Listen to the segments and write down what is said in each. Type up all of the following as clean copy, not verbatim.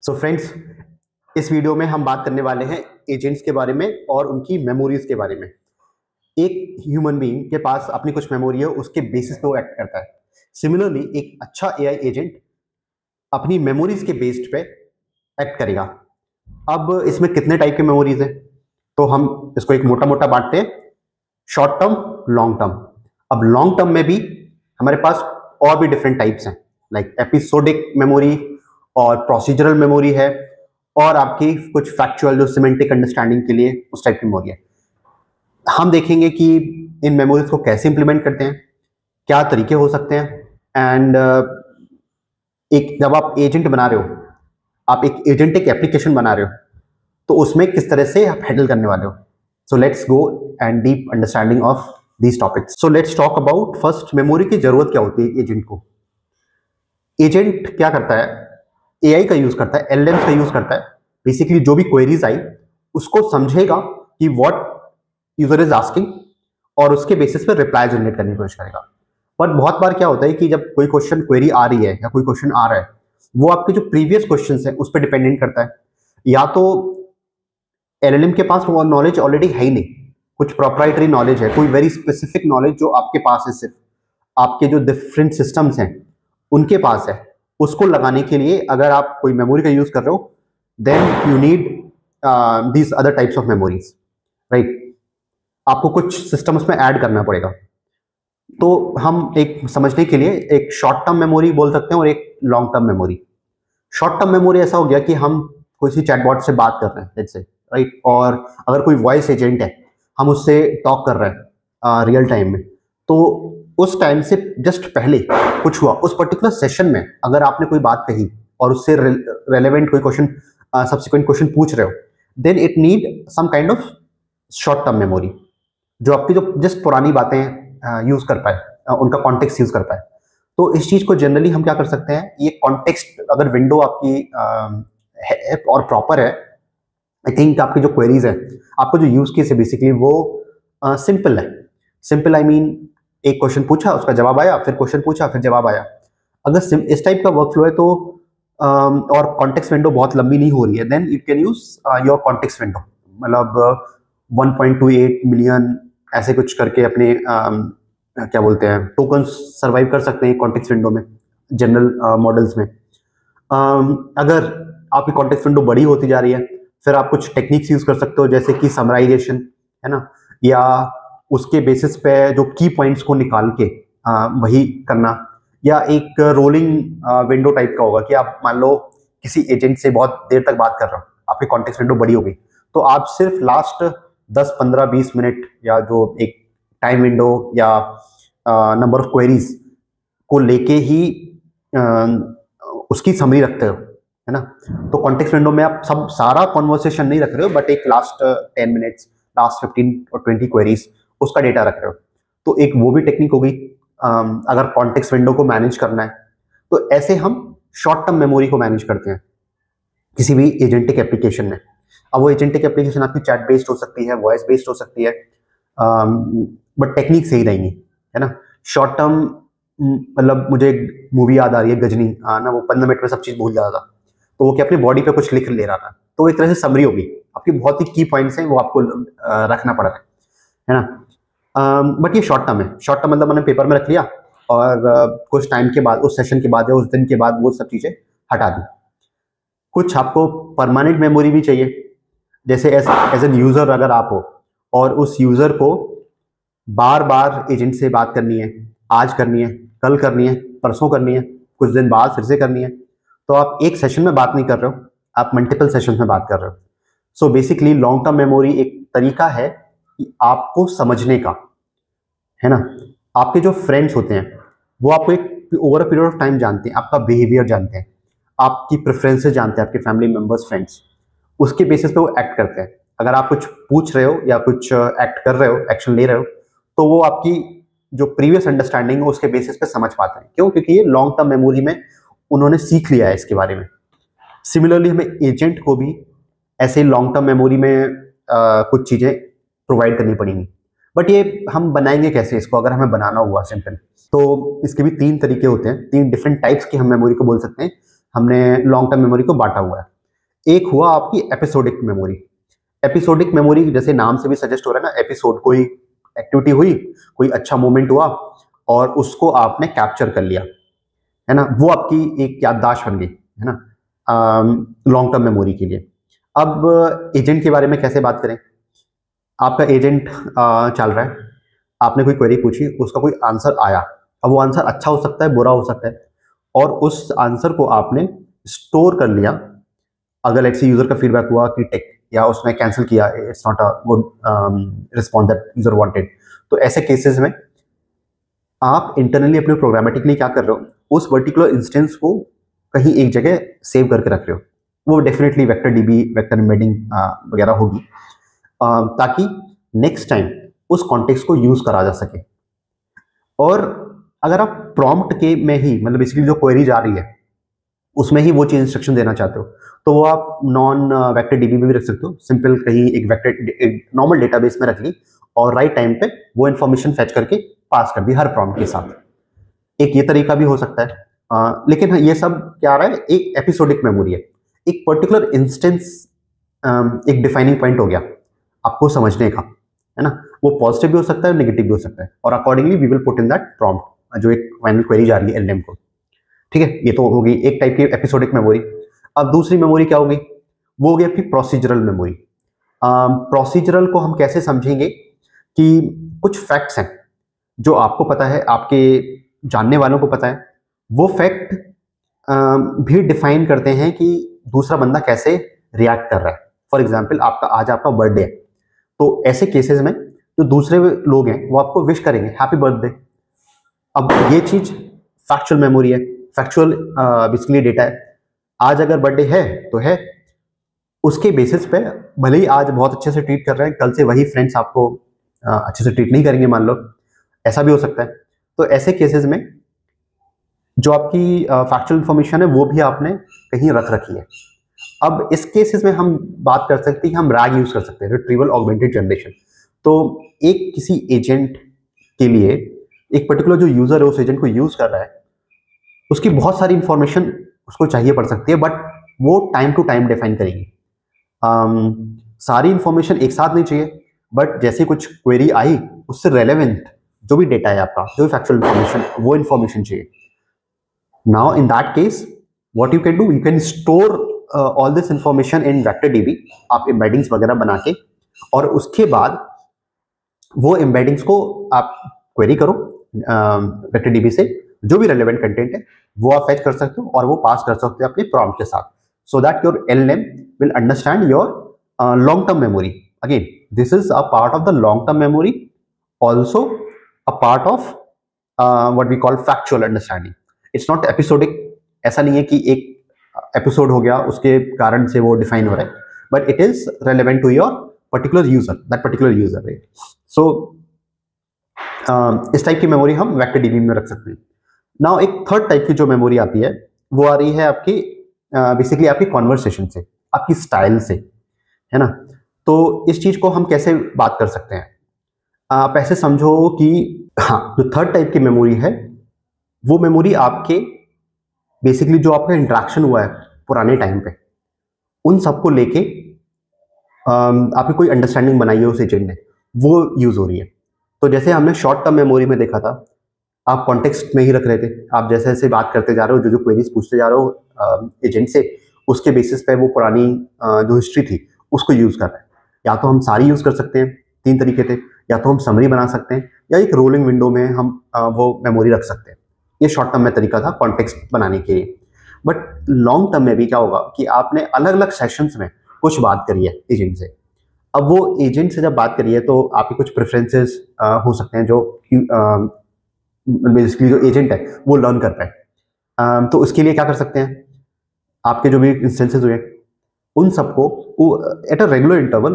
So friends, इस video में हम बात करने वाले हैं एजेंट्स के बारे में और उनकी मेमोरीज के बारे में। एक ह्यूमन बीइंग के पास अपनी कुछ मेमोरी है, उसके बेसिस पे वो एक्ट करता है। सिमिलरली एक अच्छा एआई एजेंट अपनी मेमोरीज के बेस्ड पे एक्ट करेगा। अब इसमें कितने टाइप के मेमोरीज हैं, तो हम इसको एक मोटा मोटा बांटते हैं, शॉर्ट टर्म, लॉन्ग टर्म। अब लॉन्ग टर्म में भी हमारे पास और भी डिफरेंट टाइप्स हैं, लाइक एपिसोडिक मेमोरी और प्रोसीजरल मेमोरी है, और आपकी कुछ फैक्चुअल जो सिमेंटिक अंडरस्टैंडिंग के लिए उस टाइप की मेमोरी है। हम देखेंगे कि इन मेमोरीज को कैसे इंप्लीमेंट करते हैं, क्या तरीके हो सकते हैं, एंड एक जब आप एजेंट बना रहे हो, आप एक एजेंटिक एप्लीकेशन बना रहे हो, तो उसमें किस तरह से आप हैंडल करने वाले हो। So let's go and deep understanding of these topics. So let's talk about first, memory की जरूरत क्या होती है एजेंट को। एजेंट क्या करता है, एआई का यूज करता है, एलएलएम का यूज करता है। बेसिकली जो भी क्वेरीज आई उसको समझेगा कि व्हाट यूजर इज आस्किंग, और उसके बेसिस पे रिप्लाई जनरेट करने की कोशिश करेगा। बट बहुत बार क्या होता है कि जब कोई क्वेश्चन क्वेरी आ रही है या कोई क्वेश्चन आ रहा है, वो आपके जो प्रीवियस क्वेश्चन है उस पर डिपेंडेंट करता है, या तो एलएलएम के पास वो नॉलेज ऑलरेडी है ही नहीं, कुछ प्रोप्राइटरी नॉलेज है, कोई वेरी स्पेसिफिक नॉलेज जो आपके पास है, सिर्फ आपके जो डिफरेंट सिस्टम्स हैं उनके पास है। उसको लगाने के लिए अगर आप कोई मेमोरी का यूज कर रहे हो, then you need these other types of memories, right. आपको कुछ सिस्टम्स में ऐड करना पड़ेगा। तो हम एक समझने के लिए एक शॉर्ट टर्म मेमोरी बोल सकते हैं और एक long term memory. Short term memory ऐसा हो गया कि हम कोई सी चैटबॉट से बात कर रहे हैं, लेट्स से, राइट, और अगर कोई वॉइस एजेंट है, हम उससे टॉक कर रहे हैं रियल टाइम में, तो उस टाइम से जस्ट पहले कुछ हुआ, उस पर्टिकुलर सेशन में अगर आपने कोई बात कही और उससे रेलेवेंट कोई क्वेश्चन, सब्सिक्वेंट क्वेश्चन पूछ रहे हो, then it need some kind of short term memory, जो आपकी जो जस्ट पुरानी बातें यूज कर पाए, उनका कॉन्टेक्स्ट यूज कर पाए। तो इस चीज को जनरली हम क्या कर सकते हैं, ये कॉन्टेक्स्ट अगर विंडो आपकी है और प्रॉपर है, आई थिंक आपकी जो क्वेरीज है, आपका जो यूज केस है बेसिकली वो सिंपल है। सिंपल आई मीन एक क्वेश्चन पूछा, उसका जवाब आया, फिर क्वेश्चन पूछा, फिर जवाब आया। अगर इस टाइप का वर्कफ्लो है तो और कॉन्टेक्स्ट विंडो बहुत लंबी नहीं हो रही है, then you can use your context window, मतलब 1.28 मिलियन ऐसे कुछ करके अपने क्या बोलते हैं, टोकन्स सर्वाइव कर सकते हैं कॉन्टेक्स्ट विंडो में, जनरल मॉडल्स में। अगर आपकी कॉन्टेक्स्ट विंडो बड़ी होती जा रही है, फिर आप कुछ टेक्निक्स यूज कर सकते हो, जैसे कि समराइजेशन, है ना, या उसके बेसिस पे जो की पॉइंट्स को निकाल के वही करना, या एक रोलिंग विंडो टाइप का होगा कि आप मान लो किसी एजेंट से बहुत देर तक बात कर रहे हो, आपकी कॉन्टेक्स्ट विंडो बड़ी हो गई, तो आप सिर्फ लास्ट 10, 15, 20 मिनट या जो एक टाइम विंडो या नंबर ऑफ क्वेरीज को लेके ही उसकी समरी रखते हो, है ना। तो कॉन्टेक्स्ट विंडो में आप सब सारा कॉन्वर्सेशन नहीं रख रहे हो, बट एक लास्ट 10 मिनट्स, लास्ट 15 और 20 क्वेरीज, उसका डेटा रख रहे हो। तो एक वो भी टेक्निक होगी अगर कॉन्टेक्स्ट विंडो को मैनेज करना है। तो ऐसे हम शॉर्ट टर्म मेमोरी को मैनेज करते हैं किसी भी एजेंटिक एप्लीकेशन में। अब वो एजेंटिक एप्लीकेशन आपकी चैट बेस्ड हो सकती है, वॉइस बेस्ड हो सकती है, बट टेक्निक सही रहेंगी, है ना। शॉर्ट टर्म मतलब मुझे एक मूवी याद आ रही है, गजनी, ना, वो 15 मिनट में सब चीज़ भूल जा रहा था, तो वो क्या अपनी बॉडी पे कुछ लिख ले रहा था, तो एक तरह से समरी होगी, आपकी बहुत ही की पॉइंट्स हैं वो आपको रखना पड़ रहा है ना। बट ये शॉर्ट टर्म है। शॉर्ट टर्म मतलब मैंने पेपर में रख लिया और कुछ टाइम के बाद, उस सेशन के बाद या उस दिन के बाद वो सब चीज़ें हटा दी। कुछ आपको परमानेंट मेमोरी भी चाहिए, जैसे एज एन यूज़र अगर आप हो और उस यूज़र को बार बार एजेंट से बात करनी है, आज करनी है, कल करनी है, परसों करनी है, कुछ दिन बाद फिर से करनी है, तो आप एक सेशन में बात नहीं कर रहे हो, आप मल्टीपल सेशन में बात कर रहे हो। So basically long term memory एक तरीका है कि आपको समझने का, है ना। आपके जो फ्रेंड्स होते हैं वो आपको एक over a period of time जानते हैं, आपका बिहेवियर जानते हैं, आपकी प्रेफरेंसेस जानते हैं, आपके फैमिली मेंबर्स, फ्रेंड्स, उसके बेसिस पे वो एक्ट करते हैं। अगर आप कुछ पूछ रहे हो या कुछ एक्ट कर रहे हो, एक्शन ले रहे हो, तो वो आपकी जो प्रीवियस अंडरस्टैंडिंग है उसके बेसिस पे समझ पाते हैं। क्यों? क्योंकि ये लॉन्ग टर्म मेमोरी में उन्होंने सीख लिया है इसके बारे में। सिमिलरली हमें एजेंट को भी ऐसे लॉन्ग टर्म मेमोरी में कुछ चीज़ें प्रोवाइड करनी पड़ेंगी। बट ये हम बनाएंगे कैसे इसको, अगर हमें बनाना हुआ सिंपल, तो इसके भी 3 तरीके होते हैं, 3 डिफरेंट टाइप्स की हम मेमोरी को बोल सकते हैं हमने लॉन्ग टर्म मेमोरी को बांटा हुआ है। एक हुआ आपकी एपिसोडिक मेमोरी। एपिसोडिक मेमोरी जैसे नाम से भी सजेस्ट हो रहा है ना, एपिसोड, कोई एक्टिविटी हुई, कोई अच्छा मोमेंट हुआ और उसको आपने कैप्चर कर लिया, है ना, वो आपकी एक याददाश्त बन गई, है ना, लॉन्ग टर्म मेमोरी के लिए। अब एजेंट के बारे में कैसे बात करें? आपका एजेंट चल रहा है, आपने कोई क्वेरी पूछी, उसका कोई आंसर आया। अब वो आंसर अच्छा हो सकता है, बुरा हो सकता है, और उस आंसर को आपने स्टोर कर लिया। अगर लेट्स से यूजर का फीडबैक हुआ कि टेक, या उसने कैंसिल किया, it's not a good response that user wanted, तो ऐसे केसेस में आप इंटरनली अपने प्रोग्रामेटिकली क्या कर रहे हो, उस पर्टिकुलर इंस्टेंस को कहीं एक जगह सेव करके रख रहे हो। वो definitely vector dB, vector embedding वगैरह होगी, ताकि नेक्स्ट टाइम उस कॉन्टेक्स्ट को यूज करा जा सके। और अगर आप प्रॉम्प्ट के में ही, मतलब बेसिकली जो क्वेरी जा रही है उसमें ही वो चीज इंस्ट्रक्शन देना चाहते हो, तो वो आप नॉन वेक्टर डीबी में भी रख सकते हो। सिंपल कहीं एक वेक्टर, एक नॉर्मल डेटाबेस में रख ली और राइट टाइम पे वो इन्फॉर्मेशन फेच करके पास कर दी हर प्रॉम्प्ट के साथ। एक ये तरीका भी हो सकता है। लेकिन ये सब क्या आ रहा है, एक एपिसोडिक मेमोरी है, एक पर्टिकुलर इंस्टेंस एक डिफाइनिंग पॉइंट हो गया आपको समझने का, है ना। वो पॉजिटिव भी हो सकता है, नेगेटिव भी हो सकता है, और accordingly we will put in that prompt जो एक फाइनल क्वेरी जा रही है एलएम को। ठीक है, ये तो होगी एक टाइप की एपिसोडिक मेमोरी। अब दूसरी मेमोरी क्या होगी, वो होगी आपकी प्रोसीजरल मेमोरी। प्रोसीजरल को हम कैसे समझेंगे कि कुछ फैक्ट्स हैं जो आपको पता है, आपके जानने वालों को पता है, वो फैक्ट भी डिफाइन करते हैं कि दूसरा बंदा कैसे रिएक्ट कर रहा है। फॉर एग्जाम्पल, आज आपका बर्थडे है, तो ऐसे केसेस में जो दूसरे लोग हैं वो आपको विश करेंगे हैप्पी बर्थडे। अब ये चीज फैक्चुअल मेमोरी है, फैक्चुअल बेसिकली डेटा है। आज अगर बर्थडे है तो है, उसके बेसिस पे भले ही आज बहुत अच्छे से ट्रीट कर रहे हैं, कल से वही फ्रेंड्स आपको अच्छे से ट्रीट नहीं करेंगे, मान लो, ऐसा भी हो सकता है। तो ऐसे केसेस में जो आपकी फैक्चुअल इंफॉर्मेशन है वो भी आपने कहीं रख रखी है। अब इस केसेस में हम बात कर सकते हैं, हम रैग यूज कर सकते हैं, रिट्रीवल ऑगमेंटेड जनरेशन। तो एक किसी एजेंट के लिए एक पर्टिकुलर जो यूजर है उस एजेंट को यूज कर रहा है, उसकी बहुत सारी इंफॉर्मेशन उसको चाहिए पड़ सकती है, बट वो टाइम टू टाइम डिफाइन करेगी। सारी इंफॉर्मेशन एक साथ नहीं चाहिए, बट जैसे कुछ क्वेरी आई उससे रेलेवेंट जो भी डेटा है आपका, जो भी फैक्चुअल इंफॉर्मेशन, वो इंफॉर्मेशन चाहिए। Now in that case what you can do, you can store all this information in vector dB, आप एम्बेडिंग्स वगैरह बना के, और उसके बाद वो एम्बेडिंग्स को आप क्वेरी करो वेक्टर डीबी से, जो भी रेलेवेंट कंटेंट है वो आप फेच कर सकते हो और वो पास कर सकते हो अपने प्रॉम्प्ट के साथ, so that your LLM will understand your long term memory. Again, this is a part of the long term memory, also a part of what we call factual understanding. It's not episodic, ऐसा नहीं है कि एक episode हो गया उसके कारण से वो डिफाइन हो रहा है, but it is relevant to your particular user, that particular user, right. So इस टाइप की मेमोरी हम वेक्टर डीबी में रख सकते हैं। नाउ एक थर्ड टाइप की जो मेमोरी आती है वो आ रही है आपकी बेसिकली आपकी कॉन्वर्सेशन से, आपकी स्टाइल से, है ना। तो इस चीज को हम कैसे बात कर सकते हैं, आप ऐसे समझो कि हाँ, जो थर्ड टाइप की मेमोरी है वो मेमोरी आपके बेसिकली जो आपका इंटरेक्शन हुआ है पुराने टाइम पे, उन सबको लेके आपकी कोई अंडरस्टैंडिंग बनाई है उस एजेंट ने, वो यूज हो रही है। तो जैसे हमने शॉर्ट टर्म मेमोरी में देखा था, आप कॉन्टेक्स्ट में ही रख रहे थे, आप जैसे जैसे बात करते जा रहे हो, जो जो क्वेरीज पूछते जा रहे हो एजेंट से, उसके बेसिस पे वो पुरानी जो हिस्ट्री थी उसको यूज कर रहा है। या तो हम सारी यूज कर सकते हैं, 3 तरीके थे, या तो हम समरी बना सकते हैं, या एक रोलिंग विंडो में हम वो मेमोरी रख सकते हैं। ये शॉर्ट टर्म में तरीका था कॉन्टेक्स्ट बनाने के लिए। बट लॉन्ग टर्म में भी क्या होगा कि आपने अलग अलग सेशंस में कुछ बात करी है एजेंट से। अब वो एजेंट से जब बात करी है तो आपके कुछ प्रेफरेंसेस हो सकते हैं जो बेसिकली जो एजेंट है वो लर्न कर पाए। तो उसके लिए क्या कर सकते हैं, आपके जो भी इंस्टेंसेस हुए उन सबको एट अ रेगुलर इंटरवल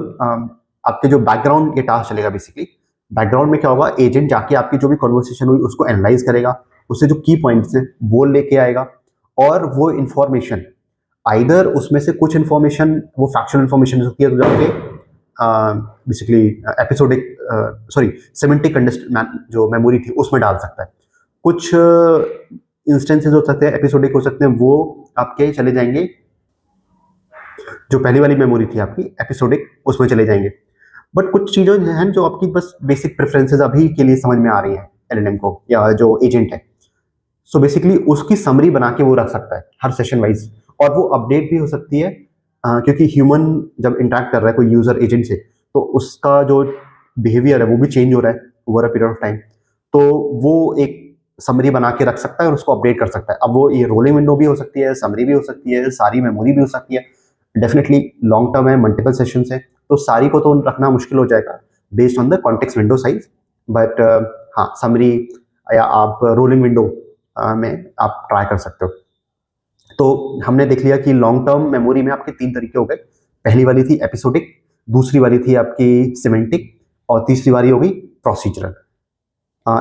आपके जो बैकग्राउंड ये टास्क चलेगा। बेसिकली बैकग्राउंड में क्या होगा, एजेंट जाके आपकी जो भी कन्वर्सेशन हुई उसको एनालाइज करेगा, उससे जो की पॉइंट्स हैं वो लेके आएगा, और वो इंफॉर्मेशन आइदर उसमें से कुछ इंफॉर्मेशन वो फैक्चुअल इंफॉर्मेशन हो सकती है, तो जाके बेसिकली एपिसोडिक सॉरी सेमेंटिक जो मेमोरी थी उसमें डाल सकता है। कुछ इंस्टेंसेस हो सकते हैं, एपिसोडिक हो सकते हैं, वो आपके चले जाएंगे, जो पहली वाली मेमोरी थी आपकी एपिसोडिक, उसमें चले जाएंगे। बट कुछ चीज़ें हैं जो आपकी बस बेसिक प्रेफरेंसेस अभी के लिए समझ में आ रही हैं एलएलएम को, या जो एजेंट है। सो बेसिकली उसकी समरी बना के वो रख सकता है हर सेशन वाइज, और वो अपडेट भी हो सकती है, क्योंकि ह्यूमन जब इंटरेक्ट कर रहा है कोई यूजर एजेंट से, तो उसका जो बिहेवियर है वो भी चेंज हो रहा है over a period of time. तो वो एक समरी बना के रख सकता है और उसको अपडेट कर सकता है। अब वो ये रोलिंग विंडो भी हो सकती है, समरी भी हो सकती है, सारी मेमोरी भी हो सकती है। डेफिनेटली लॉन्ग टर्म है, मल्टीपल सेशंस है, तो सारी को तो रखना मुश्किल हो जाएगा based on the context window size. But हाँ, समरी या आप रोलिंग विंडो में आप ट्राई कर सकते हो। तो हमने देख लिया कि लॉन्ग टर्म मेमोरी में आपके 3 तरीके हो गए। पहली वाली थी एपिसोडिक, दूसरी वाली थी आपकी सिमेंटिक, और तीसरी वाली हो गई प्रोसीजरल।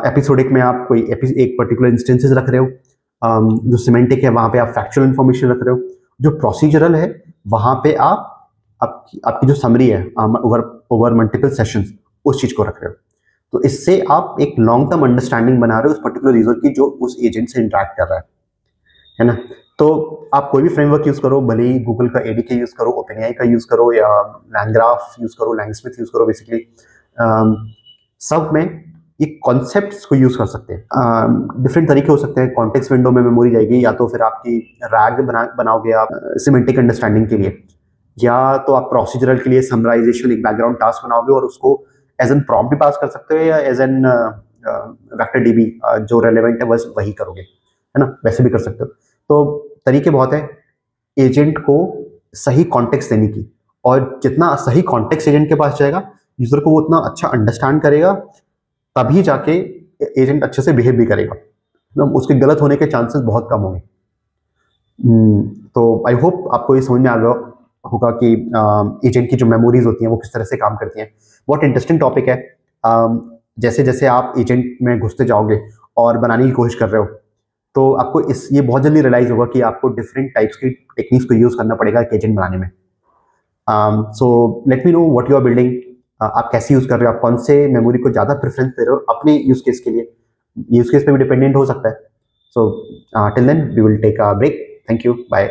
एपिसोडिक में आप कोई एक पर्टिकुलर इंस्टेंसेस रख रहे हो, जो सिमेंटिक है वहाँ पे आप फैक्चुअल इन्फॉर्मेशन रख रहे हो, जो प्रोसीजरल है वहाँ पे आप आपकी जो समरी है ओवर मल्टीपल सेशंस, उस चीज़ को रख रहे हो। तो इससे आप एक लॉन्ग टर्म अंडरस्टैंडिंग बना रहे हो उस पर्टिकुलर यूजर की जो उस एजेंट से इंटरेक्ट कर रहा है ना। तो आप कोई भी फ्रेमवर्क यूज करो, भले ही गूगल का एडीके यूज करो, ओपनएआई का यूज करो, या लैंग्राफ यूज करो, लैंगस्मिथ यूज करो, बेसिकली सब में ये कॉन्सेप्ट्स को यूज कर सकते हैं। डिफरेंट तरीके हो सकते हैं। कॉन्टेक्स्ट विंडो में मेमोरी जाएगी, या तो फिर आपकी रैग बनाओगे आप सिमेंटिक अंडरस्टैंडिंग के लिए, या तो आप प्रोसीजरल के लिए समराइजेशन एक बैकग्राउंड टास्क बनाओगे और उसको एज एन प्रॉम्प्ट भी पास कर सकते हो, या एज एन वेक्टर डीबी जो रेलेवेंट है बस वही करोगे, है ना, वैसे भी कर सकते हो। तो तरीके बहुत है एजेंट को सही कॉन्टेक्स्ट देने की, और जितना सही कॉन्टेक्स्ट एजेंट के पास जाएगा, यूजर को वो उतना अच्छा अंडरस्टैंड करेगा, तभी जाके एजेंट अच्छे से बिहेव भी करेगा। तो उसके गलत होने के चांसेस बहुत कम होंगे। तो आई होप आपको ये समझ में आ गया होगा कि एजेंट की जो मेमोरीज होती हैं वो किस तरह से काम करती हैं। बहुत इंटरेस्टिंग टॉपिक है। जैसे जैसे आप एजेंट में घुसते जाओगे और बनाने की कोशिश कर रहे हो, तो आपको ये बहुत जल्दी रियलाइज होगा कि आपको डिफरेंट टाइप्स की टेक्निक्स को यूज करना पड़ेगा एक एजेंट बनाने में। So let me know what you are building. आप कैसे यूज कर रहे हो, आप कौन से मेमोरी को ज़्यादा प्रेफरेंस दे रहे हो अपने यूज केस के लिए। यूज केस पे भी डिपेंडेंट हो सकता है। So till then we will take a break. Thank you, bye.